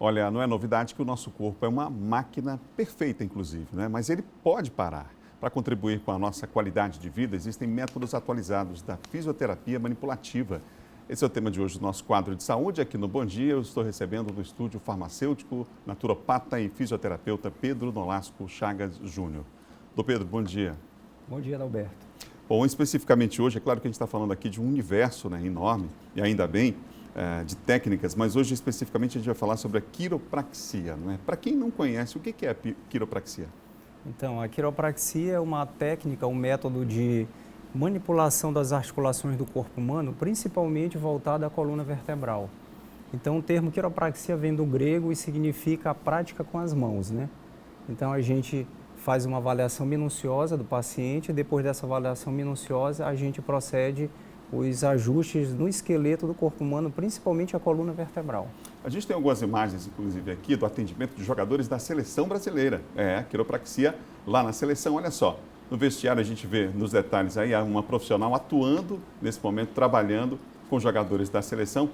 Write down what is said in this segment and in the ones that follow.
Olha, não é novidade que o nosso corpo é uma máquina perfeita, inclusive, né? Mas ele pode parar. Para contribuir com a nossa qualidade de vida, existem métodos atualizados da fisioterapia manipulativa. Esse é o tema de hoje do nosso quadro de saúde. Aqui no Bom Dia, eu estou recebendo no estúdio farmacêutico, naturopata e fisioterapeuta Pedro Nolasco Chagas Júnior. Doutor Pedro, bom dia. Bom dia, Adalberto. Bom, especificamente hoje, é claro que a gente está falando aqui de um universo, né, enorme, e ainda bem, de técnicas, mas hoje especificamente a gente vai falar sobre a quiropraxia. Né? Para quem não conhece, o que é a quiropraxia? Então, a quiropraxia é uma técnica, um método de manipulação das articulações do corpo humano, principalmente voltada à coluna vertebral. Então, o termo quiropraxia vem do grego e significa a prática com as mãos, né? Então, a gente faz uma avaliação minuciosa do paciente, e depois dessa avaliação minuciosa, a gente procede os ajustes no esqueleto do corpo humano, principalmente a coluna vertebral. A gente tem algumas imagens, inclusive, aqui do atendimento de jogadores da seleção brasileira. É, quiropraxia lá na seleção, olha só. No vestiário a gente vê nos detalhes aí uma profissional atuando nesse momento, trabalhando com jogadores da seleção.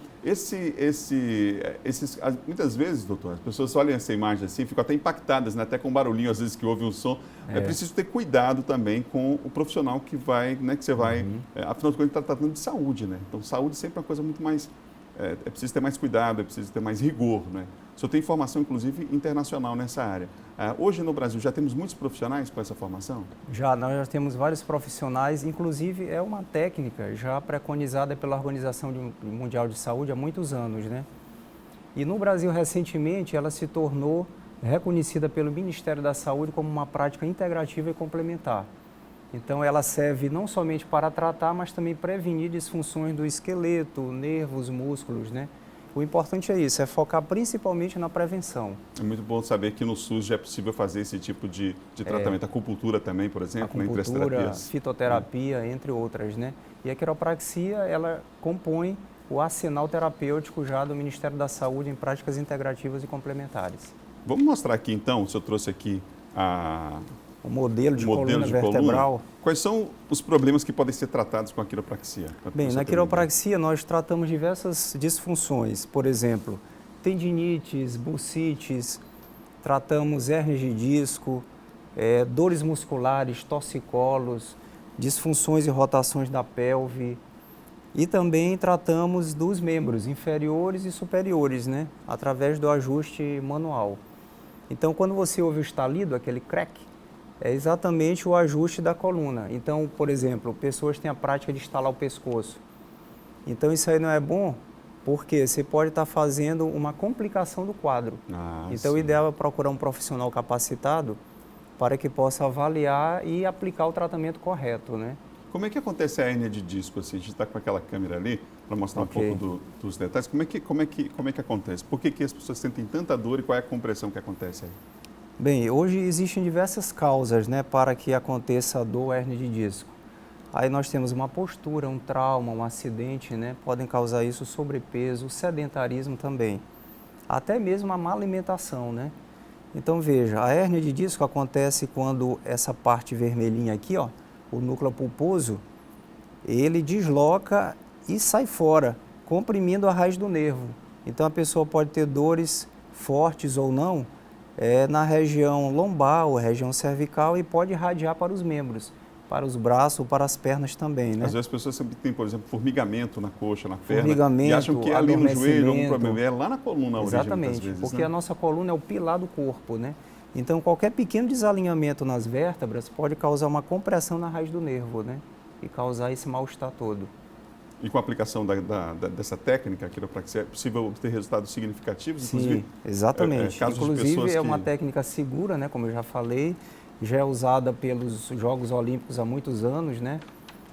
Muitas vezes, doutor, as pessoas olham essa imagem assim, ficam até impactadas, né? Até com barulhinho, às vezes, que ouve um som. É preciso ter cuidado também com o profissional que vai, né? Que você vai, afinal de contas, está tratando de saúde, né? Então, saúde sempre é uma coisa muito mais... É preciso ter mais cuidado, é preciso ter mais rigor, né? O senhor tem formação, inclusive, internacional nessa área. Hoje no Brasil já temos muitos profissionais com essa formação? Nós já temos vários profissionais, inclusive é uma técnica já preconizada pela Organização Mundial de Saúde há muitos anos, né? E no Brasil, recentemente, ela se tornou reconhecida pelo Ministério da Saúde como uma prática integrativa e complementar. Então, ela serve não somente para tratar, mas também prevenir disfunções do esqueleto, nervos, músculos, né? O importante é isso, é focar principalmente na prevenção. É muito bom saber que no SUS já é possível fazer esse tipo de tratamento. Acupuntura também, por exemplo, entre as terapias. Fitoterapia, entre outras, né? E a quiropraxia, ela compõe o arsenal terapêutico já do Ministério da Saúde em práticas integrativas e complementares. Vamos mostrar aqui, então, o senhor trouxe aqui o modelo de coluna vertebral. Quais são os problemas que podem ser tratados com a quiropraxia? Bem, na quiropraxia nós tratamos diversas disfunções, por exemplo, tendinites, bursites, tratamos hérnias de disco, dores musculares, torcicolos, disfunções e rotações da pelve e também tratamos dos membros inferiores e superiores, né, através do ajuste manual. Então, quando você ouve o estalido, aquele crack, é exatamente o ajuste da coluna. Então, por exemplo, pessoas têm a prática de estalar o pescoço. Então, isso aí não é bom, porque você pode estar fazendo uma complicação do quadro. Então, o ideal é procurar um profissional capacitado para que possa avaliar e aplicar o tratamento correto, né? Como é que acontece a hérnia de disco? Assim, a gente está com aquela câmera ali para mostrar um pouco dos detalhes. Como é que acontece? Por que as pessoas sentem tanta dor e qual é a compressão que acontece aí? Bem, hoje existem diversas causas, né, para que aconteça a dor hérnia de disco. Aí nós temos uma postura, um trauma, um acidente, né, podem causar isso, sobrepeso, sedentarismo também. Até mesmo a má alimentação, né? Então veja, a hérnia de disco acontece quando essa parte vermelhinha aqui, ó, o núcleo pulposo, ele desloca e sai fora, comprimindo a raiz do nervo. Então a pessoa pode ter dores fortes ou não, na região lombar ou região cervical e pode irradiar para os membros, para os braços ou para as pernas também, né? Às vezes as pessoas sempre têm, por exemplo, formigamento na coxa, na perna, e acham que é ali no joelho algum problema, é lá na coluna a origem, exatamente, muitas vezes, porque né? a nossa coluna é o pilar do corpo, né? Então qualquer pequeno desalinhamento nas vértebras pode causar uma compressão na raiz do nervo, né? E causar esse mal-estar todo. E com a aplicação dessa técnica, a quiropraxia, é possível obter resultados significativos? Sim, exatamente. Casos inclusive de pessoas é uma técnica segura, né, como eu já falei, já é usada pelos Jogos Olímpicos há muitos anos, né?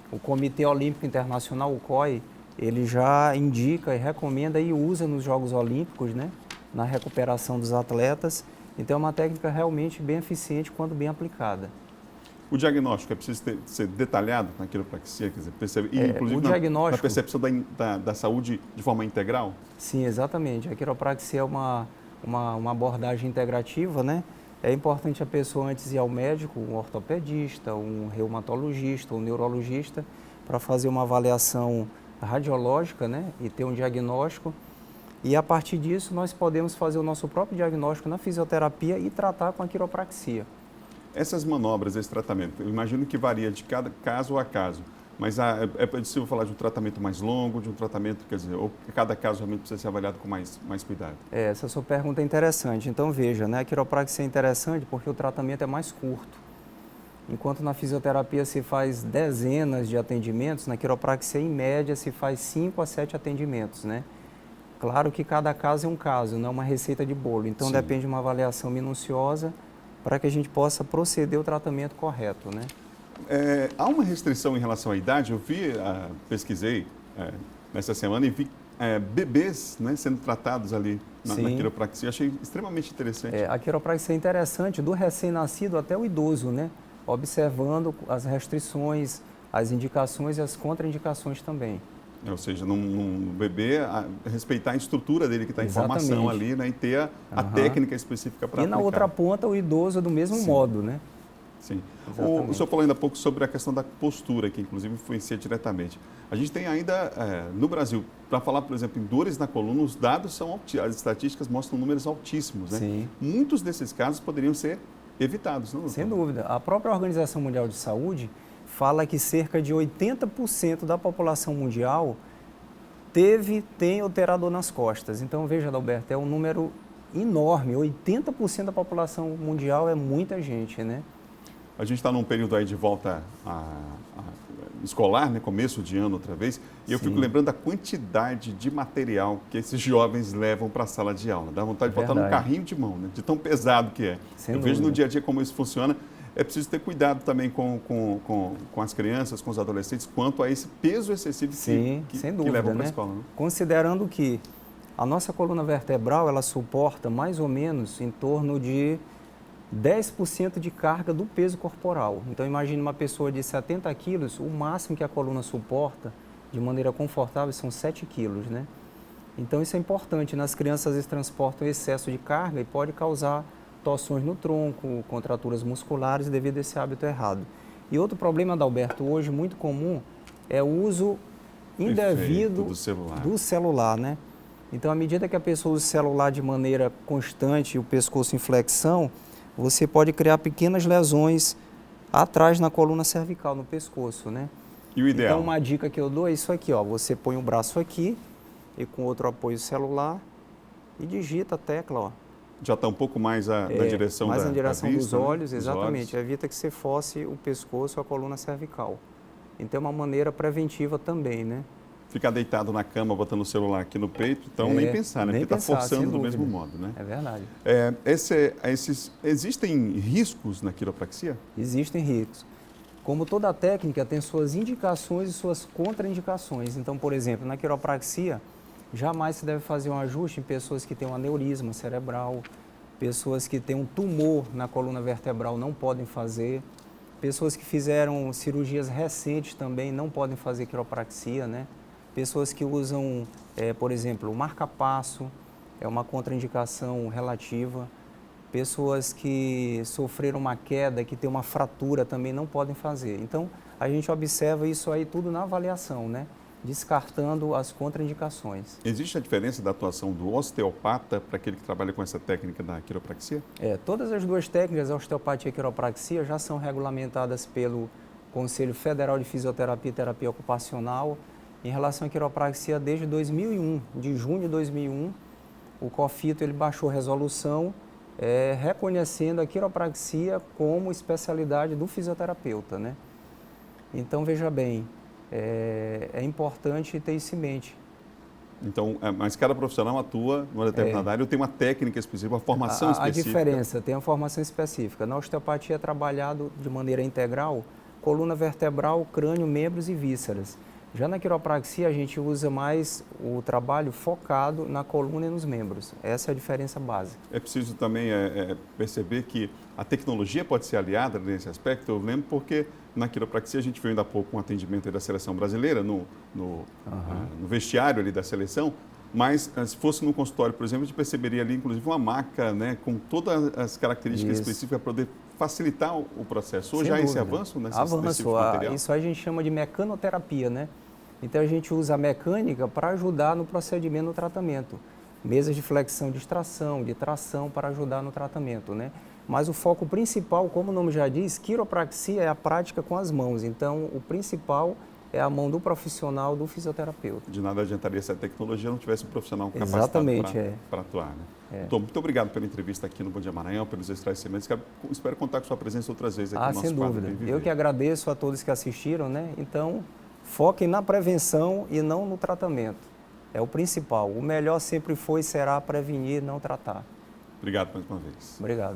O Comitê Olímpico Internacional, o COI, ele já indica e recomenda e usa nos Jogos Olímpicos, né, na recuperação dos atletas. Então é uma técnica realmente bem eficiente quando bem aplicada. O diagnóstico é preciso ser detalhado na quiropraxia, quer dizer, inclusive na percepção da saúde de forma integral? Sim, exatamente. A quiropraxia é uma abordagem integrativa, né? É importante a pessoa antes ir ao médico, um ortopedista, um reumatologista, um neurologista, para fazer uma avaliação radiológica, né? E ter um diagnóstico. E a partir disso, nós podemos fazer o nosso próprio diagnóstico na fisioterapia e tratar com a quiropraxia. Essas manobras, esse tratamento, eu imagino que varia de cada caso a caso, mas é possível falar de um tratamento mais longo, de um tratamento, quer dizer, ou cada caso realmente precisa ser avaliado com mais cuidado? Essa sua pergunta é interessante. Então, veja, né, a quiropraxia é interessante porque o tratamento é mais curto. Enquanto na fisioterapia se faz dezenas de atendimentos, na quiropraxia, em média, se faz 5 a 7 atendimentos, né? Claro que cada caso é um caso, não é uma receita de bolo. Então, Sim. depende de uma avaliação minuciosa para que a gente possa proceder ao tratamento correto, né? Há uma restrição em relação à idade? Eu pesquisei nessa semana e vi bebês, né, sendo tratados ali na quiropraxia. Achei extremamente interessante. A quiropraxia é interessante do recém-nascido até o idoso, né? Observando as restrições, as indicações e as contraindicações também. Ou seja, num bebê, respeitar a estrutura dele que está em formação ali, né, e ter a técnica específica para aplicar. E na outra ponta, o idoso do mesmo modo, né? Sim. O senhor falou ainda há pouco sobre a questão da postura, que inclusive influencia diretamente. A gente tem ainda, no Brasil, para falar, por exemplo, em dores na coluna, os dados são altíssimos, as estatísticas mostram números altíssimos, né? Sim. Muitos desses casos poderiam ser evitados, não? Sem dúvida. A própria Organização Mundial de Saúde fala que cerca de 80% da população mundial tem ou terá dor nas costas. Então, veja, Adalberto, é um número enorme. 80% da população mundial é muita gente, né? A gente está num período aí de volta escolar, né? Começo de ano outra vez, e eu fico lembrando da quantidade de material que esses jovens levam para a sala de aula. Dá vontade de botar num carrinho de mão, né? De tão pesado que é. Sem eu dúvida. Vejo no dia a dia como isso funciona. É preciso ter cuidado também com as crianças, com os adolescentes, quanto a esse peso excessivo que levam para a escola. Né? Considerando que a nossa coluna vertebral, ela suporta mais ou menos em torno de 10% de carga do peso corporal. Então, imagine uma pessoa de 70 quilos, o máximo que a coluna suporta de maneira confortável são 7 quilos, né? Então, isso é importante. Nas crianças, às vezes, transportam excesso de carga e pode causar torções no tronco, contraturas musculares devido a esse hábito errado. E outro problema, Adalberto, hoje muito comum, é o uso indevido do celular, né? Então, à medida que a pessoa usa o celular de maneira constante, o pescoço em flexão, você pode criar pequenas lesões atrás na coluna cervical, no pescoço, né? E o ideal? Então, uma dica que eu dou é isso aqui, ó. Você põe o braço aqui e com outro apoio o celular e digita a tecla, ó. Já está um pouco mais na direção mais na direção da dos vista, olhos, né? exatamente. Evita que você force o pescoço ou a coluna cervical. Então, é uma maneira preventiva também, né? Ficar deitado na cama, botando o celular aqui no peito, então nem pensar, né? Porque está forçando do mesmo modo, né? É verdade. Existem riscos na quiropraxia? Existem riscos. Como toda técnica, tem suas indicações e suas contraindicações. Então, por exemplo, na quiropraxia, jamais se deve fazer um ajuste em pessoas que têm um aneurisma cerebral, pessoas que têm um tumor na coluna vertebral não podem fazer, pessoas que fizeram cirurgias recentes também não podem fazer quiropraxia, né? Pessoas que usam, por exemplo, o marca-passo, é uma contraindicação relativa. Pessoas que sofreram uma queda, que tem uma fratura também não podem fazer. Então, a gente observa isso aí tudo na avaliação, né? Descartando as contraindicações. Existe a diferença da atuação do osteopata para aquele que trabalha com essa técnica da quiropraxia? Todas as duas técnicas, a osteopatia e a quiropraxia, já são regulamentadas pelo Conselho Federal de Fisioterapia e Terapia Ocupacional. Em relação à quiropraxia, desde 2001, de junho de 2001, o COFITO ele baixou resolução reconhecendo a quiropraxia como especialidade do fisioterapeuta, né? Então, veja bem, é importante ter isso em mente. Então, mas cada profissional atua numa determinada área ou tem uma técnica específica, uma formação específica? A diferença, tem uma formação específica. Na osteopatia é trabalhado de maneira integral, coluna vertebral, crânio, membros e vísceras. Já na quiropraxia, a gente usa mais o trabalho focado na coluna e nos membros. Essa é a diferença básica. É preciso também perceber que a tecnologia pode ser aliada nesse aspecto. Eu lembro porque na quiropraxia a gente viu ainda há pouco um atendimento da seleção brasileira no vestiário ali da seleção, mas se fosse no consultório, por exemplo, a gente perceberia ali inclusive uma maca, né, com todas as características específicas para poder facilitar o processo. Hoje há esse avanço nesse tipo de material? Isso a gente chama de mecanoterapia, né? Então a gente usa a mecânica para ajudar no procedimento, no tratamento. mesas de flexão, de extração, de tração para ajudar no tratamento, né? Mas o foco principal, como o nome já diz, quiropraxia é a prática com as mãos. Então, o principal é a mão do profissional, do fisioterapeuta. De nada adiantaria se a tecnologia não tivesse um profissional capacitado para atuar, né? Doutor, muito obrigado pela entrevista aqui no Bom Dia Maranhão, pelos esclarecimentos. Espero contar com sua presença outras vezes aqui no nosso sem quadro dúvida. Bem Viver. Eu que agradeço a todos que assistiram, né? Então, foquem na prevenção e não no tratamento. É o principal. O melhor sempre foi e será prevenir, não tratar. Obrigado mais uma vez. Obrigado.